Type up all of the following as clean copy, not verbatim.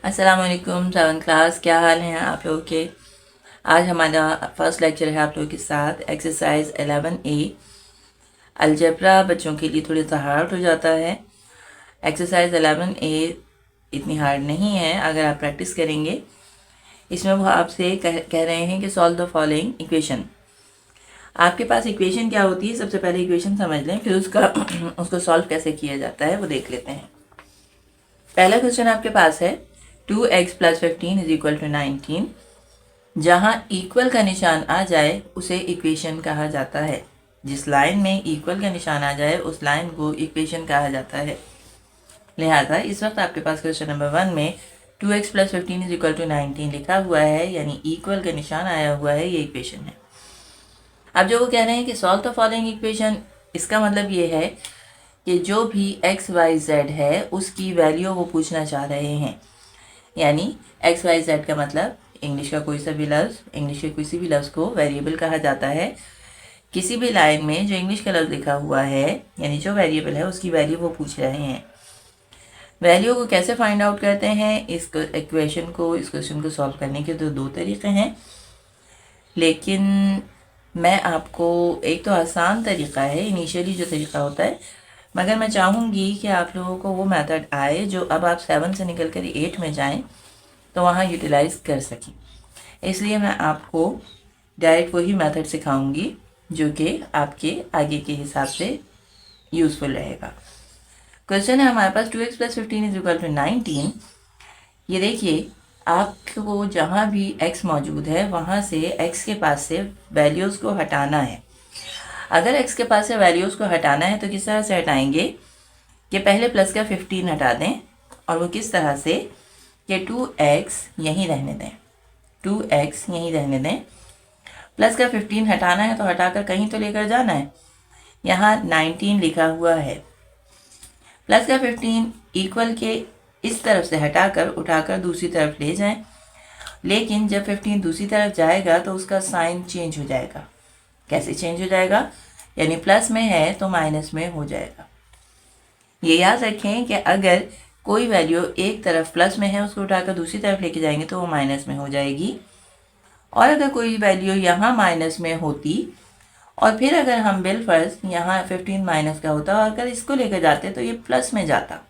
अस्सलाम वालेकुम 7th class, क्या हाल हैं आप लोगों के। आज हमारा फर्स्ट लेक्चर है आप लोगों के साथ एक्सरसाइज 11A। अलजेब्रा बच्चों के लिए थोड़ा सा हार्ड हो जाता है। एक्सरसाइज 11A इतनी हार्ड नहीं है अगर आप प्रैक्टिस करेंगे। इसमें वो आपसे कह रहे हैं कि सॉल्व द फॉलोइंग इक्वेशन। आपके पास इक्वेशन क्या होती है, सबसे पहले इक्वेशन समझ लें, फिर उसको सॉल्व कैसे किया जाता है वो देख लेते हैं। पहला क्वेश्चन आपके पास है 2x + 15 = 19। जहाँ इक्वल का निशान आ जाए उसे इक्वेशन कहा जाता है। जिस लाइन में इक्वल का निशान आ जाए उस लाइन को इक्वेशन कहा जाता है। लिहाजा इस वक्त आपके पास क्वेश्चन नंबर 1 में 2x + 15 = 19 लिखा हुआ है, यानी इक्वल का निशान आया हुआ है, ये इक्वेशन है। अब जो वो कह रहे हैं कि सॉल्व द फॉलोइंग इक्वेशन, इसका मतलब ये है कि जो भी x y z है उसकी वैल्यू वो पूछना चाह रहे हैं। यानी x y z का मतलब इंग्लिश का कोई सा भी लफ्ज़, इंग्लिश के किसी भी लफ्ज़ को वेरिएबल कहा जाता है। किसी भी लाइन में जो इंग्लिश का लफ्ज़ लिखा हुआ है, यानी जो वेरिएबल है उसकी वैल्यू वो पूछ रहे हैं। वैल्यू को कैसे फाइंड आउट करते हैं, इस क्वेश्चन को सॉल्व करने के तो दो तरीक़े हैं, लेकिन मैं आपको एक तो आसान तरीक़ा है इनिशियली जो तरीक़ा होता है, मगर मैं चाहूँगी कि आप लोगों को वो मेथड आए जो अब आप 7 से निकल कर 8 में जाएं तो वहाँ यूटिलाइज़ कर सकें। इसलिए मैं आपको डायरेक्ट वही मेथड सिखाऊंगी जो कि आपके आगे के हिसाब से यूज़फुल रहेगा। क्वेश्चन है हमारे पास 2x + 15 = 19। ये देखिए, आपको जहाँ भी x मौजूद है वहाँ से x के पास से वैल्यूज़ को हटाना है। अगर x के पास से वैल्यूज़ को हटाना है तो किस तरह से हटाएंगे कि पहले प्लस का 15 हटा दें, और वो किस तरह से कि 2x यहीं रहने दें, 2x यहीं रहने दें। प्लस का 15 हटाना है तो हटाकर कहीं तो लेकर जाना है, यहाँ 19 लिखा हुआ है। प्लस का 15 इक्वल के इस तरफ से हटाकर उठाकर दूसरी तरफ ले जाएं, लेकिन जब 15 दूसरी तरफ जाएगा तो उसका साइन चेंज हो जाएगा। कैसे चेंज हो जाएगा, यानी प्लस में है तो माइनस में हो जाएगा। ये याद रखें कि अगर कोई वैल्यू एक तरफ प्लस में है उसको उठाकर दूसरी तरफ लेके जाएंगे तो वो माइनस में हो जाएगी, और अगर कोई वैल्यू यहाँ माइनस में होती और फिर अगर हम बिलफर्ज यहाँ 15 माइनस का होता और अगर इसको लेकर जाते तो ये प्लस में जाता,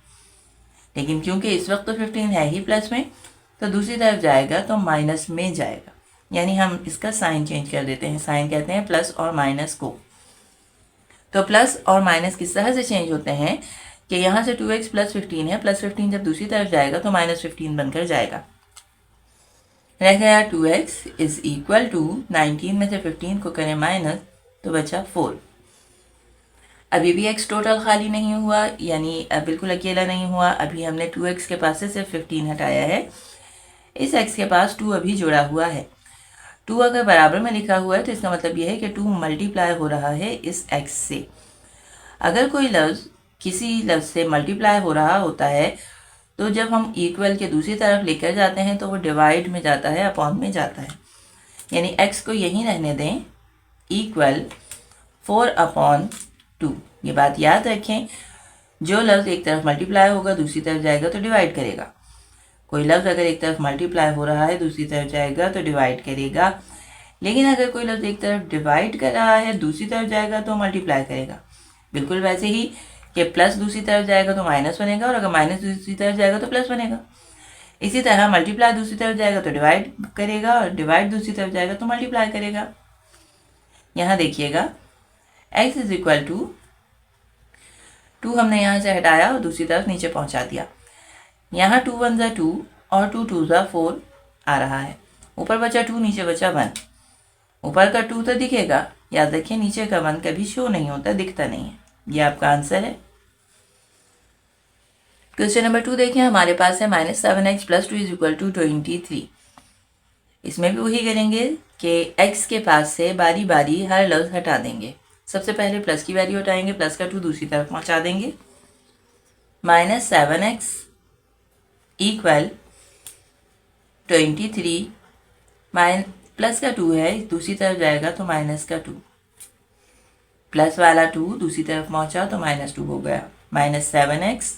लेकिन क्योंकि इस वक्त तो 15 है ही प्लस में तो दूसरी तरफ जाएगा तो माइनस में जाएगा, यानी हम इसका साइन चेंज कर देते हैं। साइन कहते हैं प्लस और माइनस को। तो प्लस और माइनस किस तरह से चेंज होते हैं कि यहाँ से 2x + 15 है, प्लस 15 जब दूसरी तरफ जाएगा तो -15 बनकर जाएगा। रह गया 2x = 19 में से 15 को करें माइनस तो बचा 4। अभी भी x टोटल खाली नहीं हुआ, यानी बिल्कुल अकेला नहीं हुआ। अभी हमने 2x के पास से सिर्फ 15 हटाया है, इस x के पास 2 अभी जुड़ा हुआ है। 2 अगर बराबर में लिखा हुआ है तो इसका मतलब यह है कि 2 मल्टीप्लाई हो रहा है इस x से। अगर कोई लफ्ज़ किसी लफ्ज़ से मल्टीप्लाई हो रहा होता है तो जब हम इक्वल के दूसरी तरफ लेकर जाते हैं तो वो डिवाइड में जाता है, अपॉन में जाता है। यानी x को यहीं रहने दें, इक्वल 4/2। ये बात याद रखें, जो लफ्ज़ एक तरफ मल्टीप्लाई होगा दूसरी तरफ जाएगा तो डिवाइड करेगा। कोई लफ्ज़ अगर एक तरफ मल्टीप्लाई हो रहा है दूसरी तरफ जाएगा तो डिवाइड करेगा, लेकिन अगर कोई लफ्ज़ एक तरफ डिवाइड कर रहा है दूसरी तरफ जाएगा तो मल्टीप्लाई करेगा। बिल्कुल वैसे ही कि प्लस दूसरी तरफ जाएगा तो माइनस बनेगा, और अगर माइनस दूसरी तरफ जाएगा तो प्लस बनेगा। इसी तरह मल्टीप्लाई दूसरी तरफ जाएगा तो डिवाइड करेगा, और डिवाइड दूसरी तरफ जाएगा तो मल्टीप्लाई करेगा। यहाँ देखिएगा x = 2 हमने यहाँ से हटाया और दूसरी तरफ नीचे पहुँचा दिया। यहाँ 2 1 = 2 और 2 2 = 4 आ रहा है। ऊपर बचा 2, नीचे बचा 1। ऊपर का 2 तो दिखेगा, याद रखें नीचे का 1 कभी शो नहीं होता, दिखता नहीं है। ये आपका आंसर है। क्वेश्चन नंबर 2 देखें, हमारे पास है -7x + 2 = 23। इसमें भी वही करेंगे कि x के पास से बारी बारी हर लफ्ज़ हटा देंगे। सबसे पहले प्लस की वैल्यू हटाएंगे, प्लस का 2 दूसरी तरफ पहुंचा देंगे। -7x = 23, प्लस का 2 है दूसरी तरफ जाएगा तो माइनस का 2, प्लस वाला 2 दूसरी तरफ पहुंचा तो -2 हो गया। -7x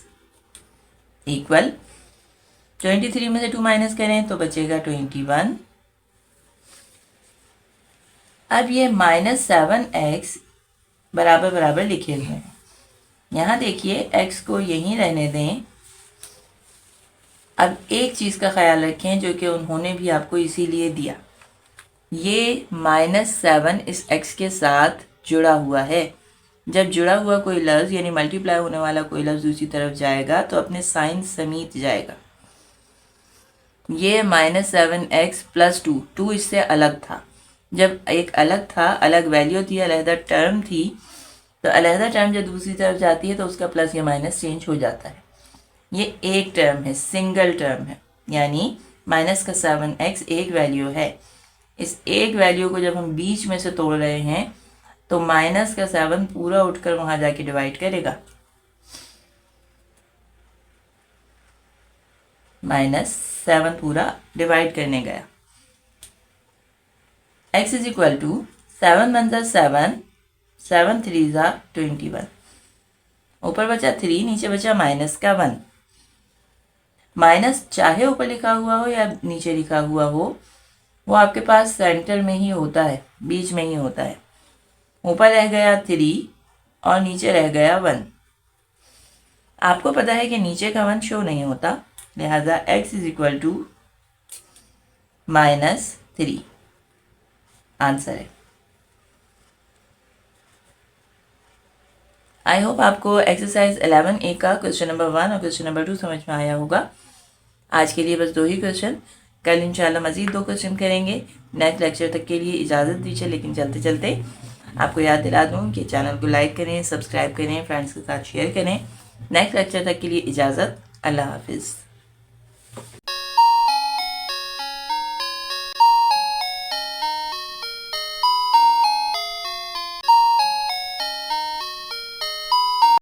= 23 में से 2 माइनस करें तो बचेगा 21। अब ये -7x बराबर बराबर लिखे हुए हैं। यहाँ देखिए x को यहीं रहने दें। अब एक चीज़ का ख्याल रखें जो कि उन्होंने भी आपको इसीलिए दिया, ये -7 इस x के साथ जुड़ा हुआ है। जब जुड़ा हुआ कोई लफ्ज़ यानी मल्टीप्लाई होने वाला कोई लफ्ज़ दूसरी तरफ जाएगा तो अपने साइन समेत जाएगा। ये -7x + 2 इससे अलग था। जब एक अलग था, अलग वैल्यू थी, अलहदा टर्म थी, तो अलहदा टर्म जब दूसरी तरफ जाती है तो उसका प्लस या माइनस चेंज हो जाता है। ये एक टर्म है, सिंगल टर्म है, यानी माइनस का 7x एक वैल्यू है। इस एक वैल्यू को जब हम बीच में से तोड़ रहे हैं तो माइनस का 7 पूरा उठकर वहां जाके डिवाइड करेगा। -7 पूरा डिवाइड करने गया। x = 7 × 1 7, 7 × 3 = 21। ऊपर बचा 3, नीचे बचा माइनस का 1। माइनस चाहे ऊपर लिखा हुआ हो या नीचे लिखा हुआ हो, वो आपके पास सेंटर में ही होता है, बीच में ही होता है। ऊपर रह गया 3 और नीचे रह गया 1। आपको पता है कि नीचे का 1 शो नहीं होता, लिहाजा x = -3 आंसर है। आई होप आपको एक्सरसाइज 11A का क्वेश्चन नंबर 1 और क्वेश्चन नंबर 2 समझ में आया होगा। आज के लिए बस 2 ही क्वेश्चन, कल इंशाल्लाह मज़ीद 2 क्वेश्चन करेंगे। नेक्स्ट लेक्चर तक के लिए इजाज़त दीजिए, लेकिन चलते चलते आपको याद दिला दूँ कि चैनल को लाइक करें, सब्सक्राइब करें, फ्रेंड्स के साथ शेयर करें। नेक्स्ट लेक्चर तक के लिए इजाज़त, अल्लाह हाफिज़।